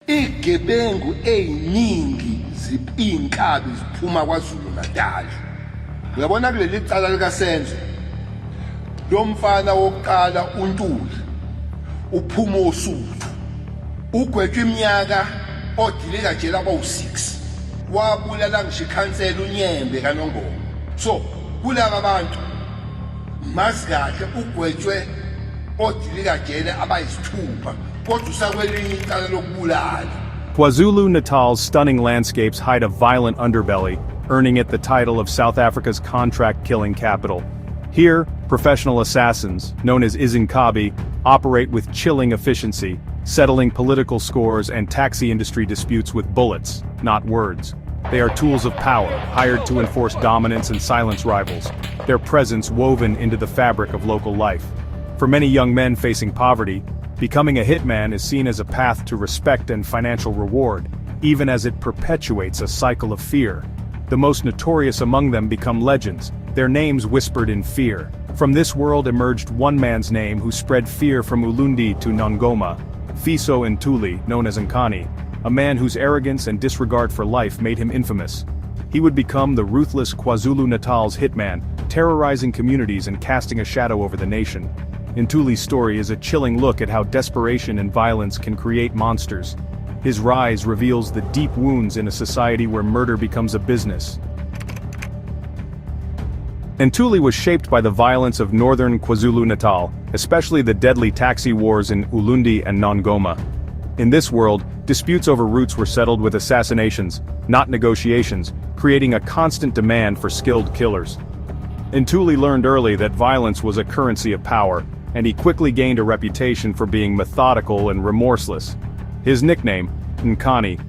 igebengu eziningi iy'nkabi ziphuma KwaZulu-Natal. Uyabona kuleli cala likaSenzo, lo mfana wokuqala uNtuli uphuma osuthu, ugwetshwa iminyaka odilika jele abawu-6, wabulala ngisho ikhansela uNyembe kaNongoma. So kulaba bantu mazi kahle ugwetshwe odilika jele abayisithupha kodwa usakwelinye icala lokubulala. KwaZulu-Natal's stunning landscapes hide a violent underbelly, earning it the title of South Africa's contract-killing capital. Here, professional assassins, known as Nkani, operate with chilling efficiency, settling political scores and taxi industry disputes with bullets, not words. They are tools of power, hired to enforce dominance and silence rivals, their presence woven into the fabric of local life. For many young men facing poverty, becoming a hitman is seen as a path to respect and financial reward, even as it perpetuates a cycle of fear. The most notorious among them become legends, their names whispered in fear. From this world emerged one man's name who spread fear from Ulundi to Nongoma, Ntuli, known as Nkani, a man whose arrogance and disregard for life made him infamous. He would become the ruthless KwaZulu-Natal's hitman, terrorizing communities and casting a shadow over the nation. Ntuli's story is a chilling look at how desperation and violence can create monsters. His rise reveals the deep wounds in a society where murder becomes a business. Ntuli was shaped by the violence of northern KwaZulu-Natal, especially the deadly taxi wars in Ulundi and Nongoma. In this world, disputes over routes were settled with assassinations, not negotiations, creating a constant demand for skilled killers. Ntuli learned early that violence was a currency of power, and he quickly gained a reputation for being methodical and remorseless. His nickname, Nkani,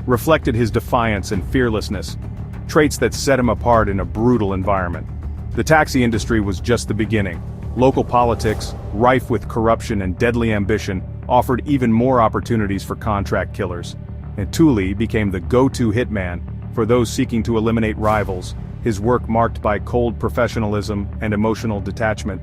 reflected his defiance and fearlessness, traits that set him apart in a brutal environment. The taxi industry was just the beginning. Local politics, rife with corruption and deadly ambition, offered even more opportunities for contract killers. Ntuli became the go-to hitman for those seeking to eliminate rivals, his work marked by cold professionalism and emotional detachment.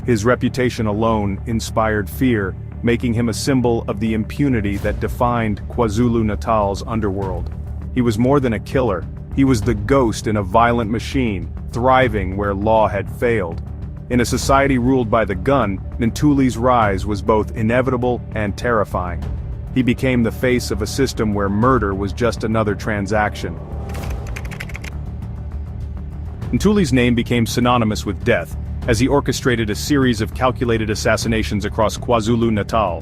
His reputation alone inspired fear, making him a symbol of the impunity that defined KwaZulu-Natal's underworld. He was more than a killer, he was the ghost in a violent machine, thriving where law had failed. In a society ruled by the gun, Ntuli's rise was both inevitable and terrifying. He became the face of a system where murder was just another transaction. Ntuli's name became synonymous with death, as he orchestrated a series of calculated assassinations across KwaZulu-Natal.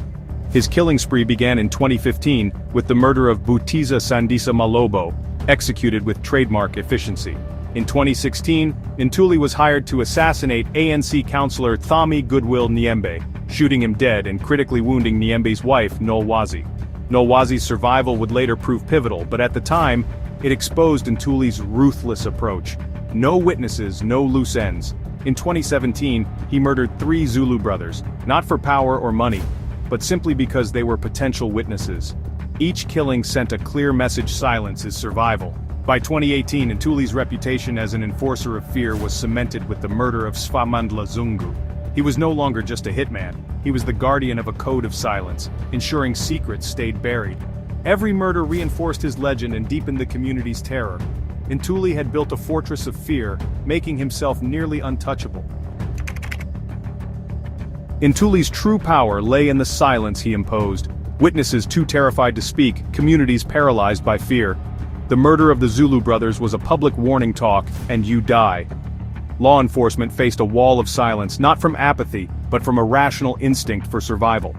His killing spree began in 2015 with the murder of Butiza Sandisa Malobo, executed with trademark efficiency. In 2016, Ntuli was hired to assassinate ANC councillor Thami Goodwill Nyembe, shooting him dead and critically wounding Nyembe's wife, Nolwazi. Nolwazi's survival would later prove pivotal, but at the time, it exposed Ntuli's ruthless approach. No witnesses, no loose ends. In 2017, he murdered 3 Zulu brothers, not for power or money, but simply because they were potential witnesses. Each killing sent a clear message: silence is survival. By 2018, Ntuli's reputation as an enforcer of fear was cemented with the murder of Swamandla Zungu. He was no longer just a hitman, he was the guardian of a code of silence, ensuring secrets stayed buried. Every murder reinforced his legend and deepened the community's terror. Ntuli had built a fortress of fear, making himself nearly untouchable. Ntuli's true power lay in the silence he imposed. Witnesses too terrified to speak, communities paralyzed by fear. The murder of the Zulu brothers was a public warning: talk, and you die. Law enforcement faced a wall of silence, not from apathy, but from a rational instinct for survival.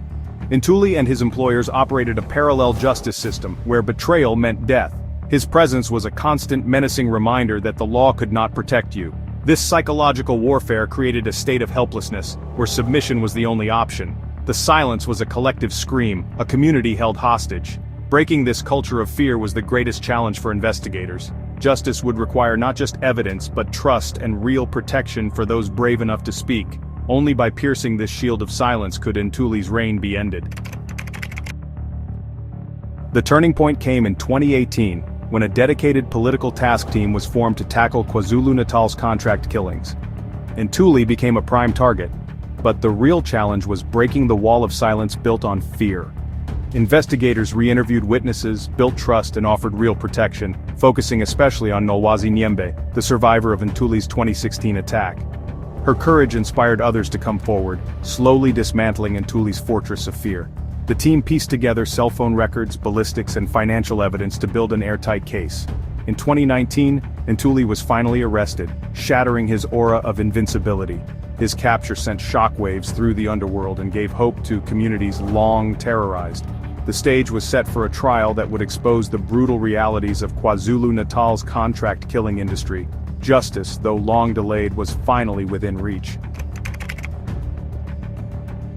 Ntuli and his employers operated a parallel justice system, where betrayal meant death. His presence was a constant menacing reminder that the law could not protect you. This psychological warfare created a state of helplessness, where submission was the only option. The silence was a collective scream, a community held hostage. Breaking this culture of fear was the greatest challenge for investigators. Justice would require not just evidence but trust and real protection for those brave enough to speak. Only by piercing this shield of silence could Ntuli's reign be ended. The turning point came in 2018, when a dedicated political task team was formed to tackle KwaZulu-Natal's contract killings. Ntuli became a prime target, but the real challenge was breaking the wall of silence built on fear. Investigators re-interviewed witnesses, built trust and offered real protection, focusing especially on Nolwazi Nyembe, the survivor of Ntuli's 2016 attack. Her courage inspired others to come forward, slowly dismantling Ntuli's fortress of fear. The team pieced together cell phone records, ballistics and financial evidence to build an airtight case. In 2019, Ntuli was finally arrested, shattering his aura of invincibility. His capture sent shockwaves through the underworld and gave hope to communities long terrorized. The stage was set for a trial that would expose the brutal realities of KwaZulu-Natal's contract-killing industry. Justice, though long delayed, was finally within reach.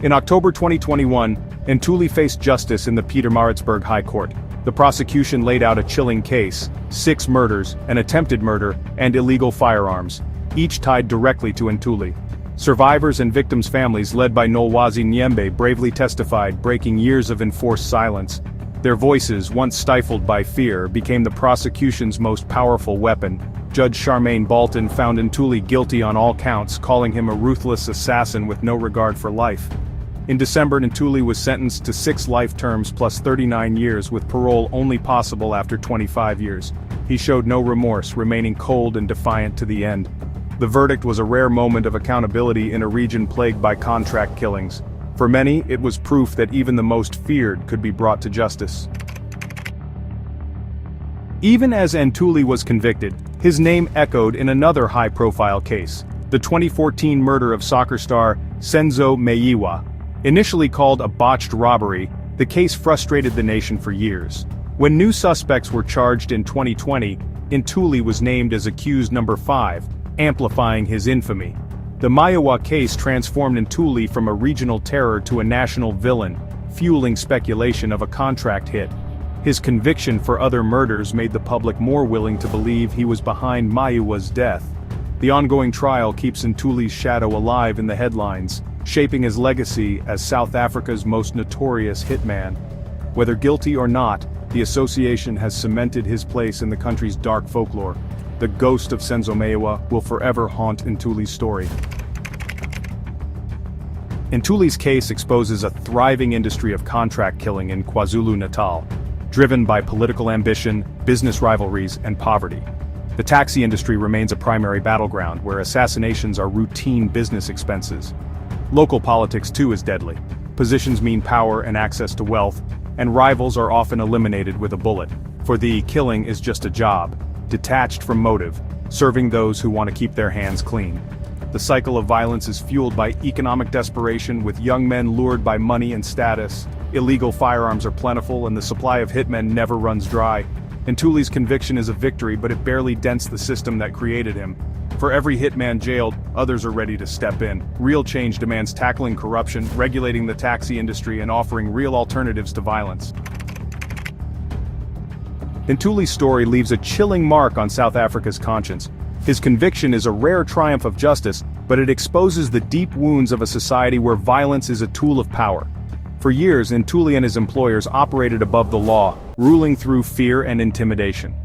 In October 2021, Ntuli faced justice in the Pietermaritzburg High Court. The prosecution laid out a chilling case: 6 murders, an attempted murder, and illegal firearms, each tied directly to Ntuli. Survivors and victims' families led by Nolwazi Nyembe bravely testified, breaking years of enforced silence. Their voices, once stifled by fear, became the prosecution's most powerful weapon. Judge Charmaine Balton found Ntuli guilty on all counts, calling him a ruthless assassin with no regard for life. In December, Ntuli was sentenced to 6 life terms plus 39 years, with parole only possible after 25 years. He showed no remorse, remaining cold and defiant to the end. The verdict was a rare moment of accountability in a region plagued by contract killings. For many, it was proof that even the most feared could be brought to justice. Even as Ntuli was convicted, his name echoed in another high-profile case: the 2014 murder of soccer star Senzo Meyiwa. Initially called a botched robbery, the case frustrated the nation for years. When new suspects were charged in 2020, Ntuli was named as accused number 5, amplifying his infamy. The Meyiwa case transformed Ntuli from a regional terror to a national villain, fueling speculation of a contract hit. His conviction for other murders made the public more willing to believe he was behind Meyiwa's death. The ongoing trial keeps Ntuli's shadow alive in the headlines, shaping his legacy as South Africa's most notorious hitman. Whether guilty or not, the association has cemented his place in the country's dark folklore. The ghost of Senzo Meyiwa will forever haunt Ntuli's story. Ntuli's case exposes a thriving industry of contract killing in KwaZulu-Natal, driven by political ambition, business rivalries, and poverty. The taxi industry remains a primary battleground where assassinations are routine business expenses. Local politics too is deadly. Positions mean power and access to wealth, and rivals are often eliminated with a bullet. For the killing is just a job, detached from motive, serving those who want to keep their hands clean. The cycle of violence is fueled by economic desperation, with young men lured by money and status. Illegal firearms are plentiful and the supply of hitmen never runs dry. Ntuli's conviction is a victory, but it barely dents the system that created him. For every hitman jailed, others are ready to step in. Real change demands tackling corruption, regulating the taxi industry, and offering real alternatives to violence. Ntuli's story leaves a chilling mark on South Africa's conscience. His conviction is a rare triumph of justice, but it exposes the deep wounds of a society where violence is a tool of power. For years, Ntuli and his employers operated above the law, ruling through fear and intimidation.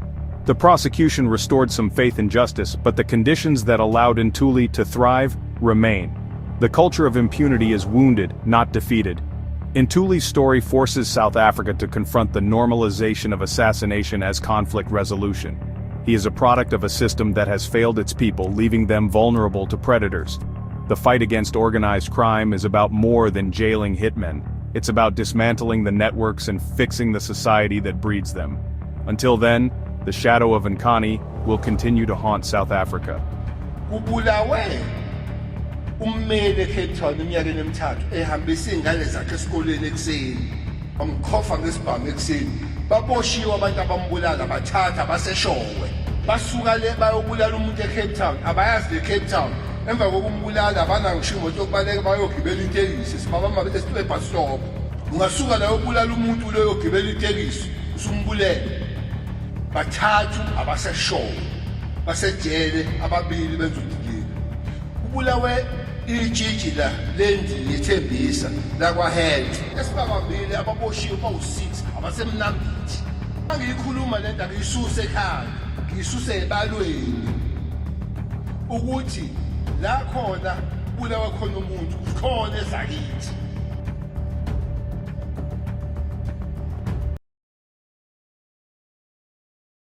The prosecution restored some faith in justice, but the conditions that allowed Ntuli to thrive remain. The culture of impunity is wounded, not defeated. Ntuli's story forces South Africa to confront the normalization of assassination as conflict resolution. He is a product of a system that has failed its people, leaving them vulnerable to predators. The fight against organized crime is about more than jailing hitmen. It's about dismantling the networks and fixing the society that breeds them. Until then, the shadow of Nkani will continue to haunt South Africa. Ummeli eCape Town iminyaka emithathu ehambisa izingane zakhe esikoleni ekseni bamkhofa ngesibhamu ekseni baboshiwe abantu abambulala bathatha baseshowe basuka le bayobulala umuntu eCape Town abayazi leCape Town emva kokumbulala abana ngisho imoto yokubaleka bayogibela itekisi sibabamba bese siphepha stop ungasuka la yobulala umuntu lo yogibela itekisi usumbulele bathathu abaseshowe basejele ababili benzudikile ubulawe ijiji la lendini ethembisa la kwaHealth esibabambile ababoshiwe bawu6 abasemnambithi angiyikhuluma lento akuyisuse ekhaya ngiyisuse ebalweni ukuthi la khona bulawe khona umuntu khona ezakithi